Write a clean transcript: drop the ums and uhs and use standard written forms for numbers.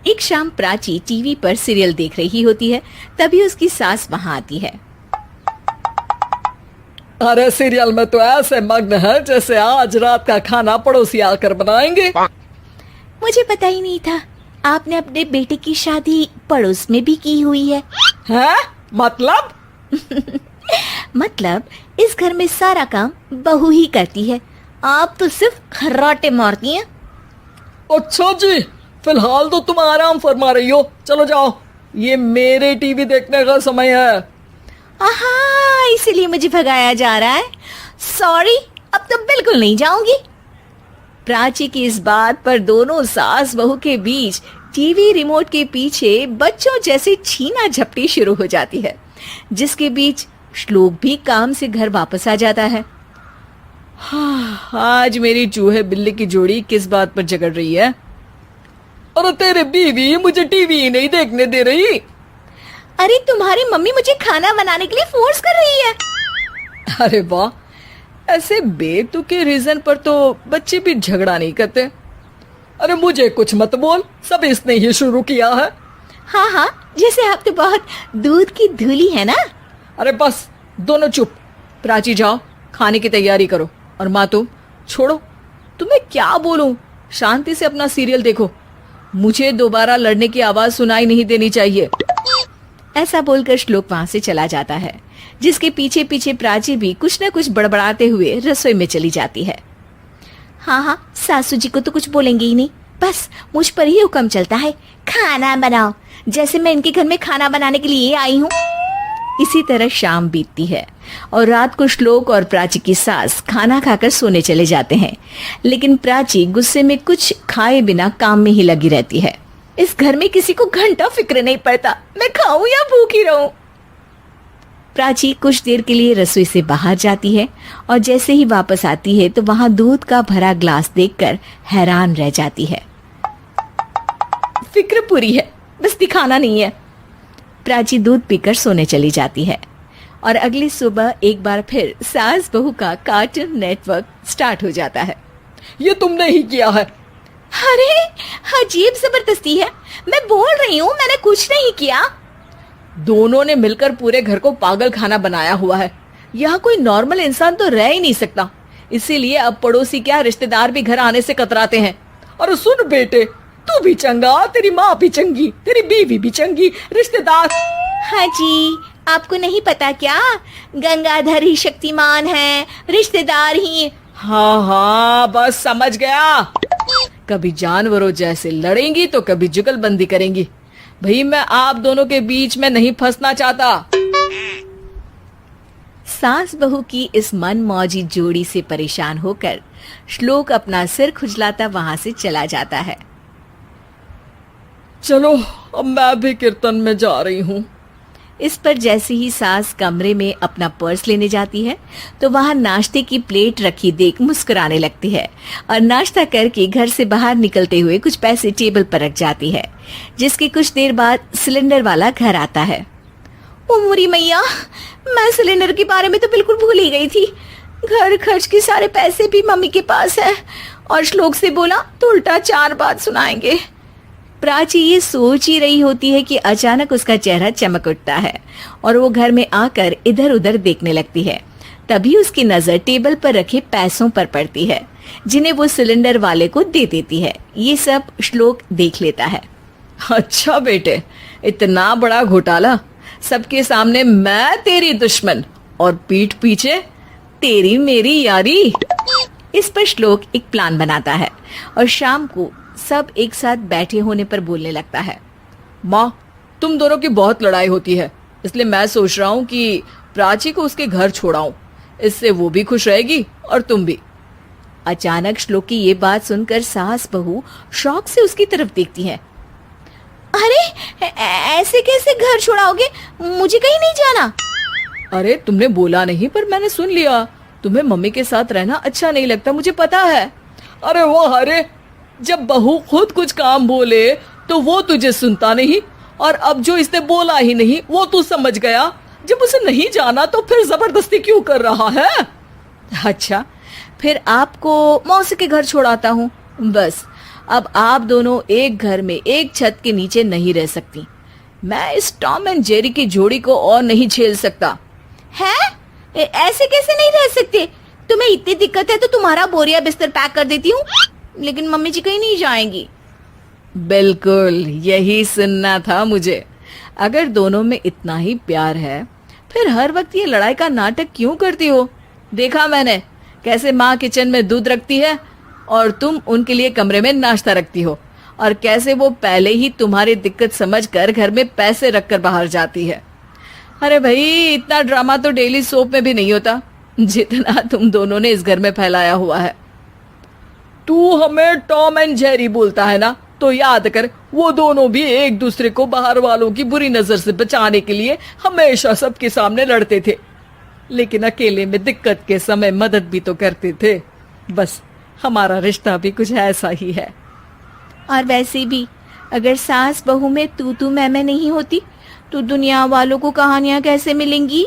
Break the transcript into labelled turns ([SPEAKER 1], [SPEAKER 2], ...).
[SPEAKER 1] एक शाम प्राची टीवी पर सीरियल देख रही होती है। तभी उसकी सास वहां आती है।
[SPEAKER 2] अरे सीरियल में तो ऐसे मग्न है जैसे आज रात का खाना पड़ोसी आकर बनाएंगे।
[SPEAKER 1] मुझे पता ही नहीं था आपने अपने बेटे की शादी पड़ोस में भी की हुई है।
[SPEAKER 2] हैं? मतलब?
[SPEAKER 1] मतलब इस घर में सारा काम बहू ही करती है, आप तो सिर्फ खर्राटे मारती हैं।
[SPEAKER 2] अच्छा जी, फिलहाल तो तुम आराम फरमा रही हो, चलो जाओ, ये मेरे टीवी देखने का समय है।
[SPEAKER 1] आहा, इसीलिए मुझे भगाया जा रहा है। सॉरी, अब तो बिल्कुल नहीं जाऊंगी। प्राची की इस बात पर दोनों सास बहू के बीच टीवी रिमोट के पीछे बच्चों जैसे छीना झपटी शुरू हो जाती है, जिसके बीच श्लोक भी काम से घर वापस आ जाता है।
[SPEAKER 2] हाँ, आज मेरी चूहे बिल्ली की जोड़ी किस बात पर झगड़ रही है? अरे तेरे बीवी मुझे टीवी ही नहीं देखने दे रही।
[SPEAKER 1] अरे तुम्हारी मम्मी मुझे खाना बनाने के लिए फोर्स कर रही है।
[SPEAKER 2] अरे वाह, ऐसे बेतुके रीजन पर तो बच्चे भी झगड़ा नहीं करते। अरे मुझे कुछ मत बोल, सब इसने ही शुरू किया है।
[SPEAKER 1] हाँ हाँ, जैसे आप तो बहुत दूध की धूली है ना।
[SPEAKER 2] अरे बस, दोनों चुप। प्राची जाओ, खाने की तैयारी करो। और माँ तुम छोड़ो, तुम्हें क्या बोलूं, शांति से अपना सीरियल देखो, मुझे दोबारा लड़ने की आवाज सुनाई नहीं देनी चाहिए।
[SPEAKER 1] ऐसा बोलकर श्लोक वहां से चला जाता है, जिसके पीछे पीछे प्राची भी कुछ न कुछ बड़बड़ाते हुए रसोई में चली जाती है। हाँ हाँ, सासू जी को तो कुछ बोलेंगे ही नहीं, बस मुझ पर ही हुक्म चलता है, खाना बनाओ, जैसे मैं इनके घर में खाना बनाने के लिए आई हूँ। इसी तरह शाम बीतती है और रात को श्लोक और प्राची की सास खाना खाकर सोने चले जाते हैं, लेकिन प्राची गुस्से में कुछ खाए बिना काम में ही लगी रहती है। इस घर में किसी को घंटा फिक्र नहीं पड़ता, मैं खाऊं या भूखी रहूं। प्राची कुछ देर के लिए रसोई से बाहर जाती है और जैसे ही वापस आती है तो वहां दूध का भरा ग्लास देखकर हैरान रह जाती है। फिक्र पूरी है, बस दिखाना नहीं है। प्राची दूध पीकर सोने चली जाती है और अगली सुबह एक बार फिर सास बहू का कार्टून नेटवर्क स्टार्ट हो जाता है।
[SPEAKER 2] ये तुमने ही किया है।
[SPEAKER 1] अरे अजीब जबरदस्ती है, मैं बोल रही हूँ मैंने कुछ नहीं किया।
[SPEAKER 2] दोनों ने मिलकर पूरे घर को पागल खाना बनाया हुआ है। यहाँ कोई नॉर्मल इंसान तो रह ही नहीं सकता, इसीलिए अब पड़ोसी क्या रिश्तेदार भी घर आने से कतराते हैं। और सुन बेटे, तू भी चंगा, तेरी माँ भी चंगी, तेरी बीवी भी चंगी, रिश्तेदार।
[SPEAKER 1] हाँ जी, आपको नहीं पता क्या, गंगाधर ही शक्तिमान है, रिश्तेदार ही।
[SPEAKER 2] हाँ हाँ, बस समझ गया। कभी जानवरों जैसे लड़ेंगी तो कभी जुगलबंदी करेंगी। भाई मैं आप दोनों के बीच में नहीं फंसना चाहता।
[SPEAKER 1] सास बहू की इस मनमौजी जोड़ी से परेशान होकर श्लोक अपना सिर खुजलाता वहां से चला जाता है।
[SPEAKER 2] चलो अब मैं भी कीर्तन में जा रही हूँ।
[SPEAKER 1] इस पर जैसे ही सास कमरे में अपना पर्स लेने जाती है तो वहां नाश्ते की प्लेट रखी देख मुस्कुराने लगती है और नाश्ता करके घर से बाहर निकलते हुए कुछ पैसे टेबल पर रख जाती है, जिसके कुछ देर बाद सिलेंडर वाला घर आता है। ओ मोरी मैया, मैं सिलेंडर के बारे में तो बिल्कुल भूल ही गई थी। घर खर्च के सारे पैसे भी मम्मी के पास है और श्लोक से बोला तो उल्टा 4 बात सुनाएंगे। प्राची ये सोच ही रही होती है कि अचानक उसका चेहरा चमक उठता है और वो घर में आकर इधर उधर देखने लगती है। तभी उसकी नजर टेबल पर रखे पैसों पर पड़ती है, जिन्हें वो सिलेंडर वाले को दे देती है। ये सब श्लोक देख लेता है।
[SPEAKER 2] अच्छा बेटे, इतना बड़ा घोटाला, सबके सामने मैं तेरी दुश्मन और पीठ पीछे तेरी मेरी यारी।
[SPEAKER 1] इस पर श्लोक एक प्लान बनाता है और शाम को सब एक साथ बैठे होने पर बोलने लगता है।
[SPEAKER 2] माँ, तुम दोनों की बहुत लड़ाई होती है, इसलिए मैं सोच रहा हूँ कि प्राची को उसके घर छोड़ाऊं, इससे वो भी खुश रहेगी और तुम भी।
[SPEAKER 1] अचानक श्लोक की ये बात सुनकर सास बहू शौक से उसकी तरफ देखती है। अरे ऐसे कैसे घर छोड़ाओगे, मुझे कहीं नहीं जाना।
[SPEAKER 2] अरे तुमने बोला नहीं पर मैंने सुन लिया, तुम्हें मम्मी के साथ रहना अच्छा नहीं लगता, मुझे पता है। अरे वाह, अरे जब बहू खुद कुछ काम बोले तो वो तुझे सुनता नहीं, और अब जो इसने बोला ही नहीं वो तू समझ गया। जब उसे नहीं जाना तो फिर जबरदस्ती क्यों कर रहा है?
[SPEAKER 1] अच्छा, फिर आपको मौसी के घर छोड़ाता हूँ, बस
[SPEAKER 2] अब आप दोनों एक घर में एक छत के नीचे नहीं रह सकती। मैं इस टॉम एंड जेरी की जोड़ी को और नहीं झेल सकता।
[SPEAKER 1] है? ऐसे कैसे नहीं रह सकते? तुम्हें इतनी दिक्कत है तो तुम्हारा बोरिया बिस्तर पैक कर देती हूँ, लेकिन मम्मी जी कहीं नहीं जाएंगी।
[SPEAKER 2] बिल्कुल यही सुनना था मुझे। अगर दोनों में इतना ही प्यार है फिर हर वक्त ये लड़ाई का नाटक क्यों करती हो? देखा मैंने कैसे माँ किचन में दूध रखती है और तुम उनके लिए कमरे में नाश्ता रखती हो, और कैसे वो पहले ही तुम्हारी दिक्कत समझकर घर में पैसे रखकर बाहर जाती है। अरे भाई, इतना ड्रामा तो डेली सोप में भी नहीं होता जितना तुम दोनों ने इस घर में फैलाया हुआ है। तू हमें टॉम एंड जेरी बोलता है ना, तो याद कर वो दोनों भी एक दूसरे को बाहर वालों की बुरी नजर से बचाने के लिए हमेशा सबके सामने लड़ते थे, लेकिन अकेले में दिक्कत के समय मदद भी तो करते थे। बस हमारा रिश्ता भी कुछ ऐसा ही है।
[SPEAKER 1] और वैसे भी अगर सास बहू में तू मैं नहीं होती तो दुनिया वालों को कहानियां कैसे मिलेंगी?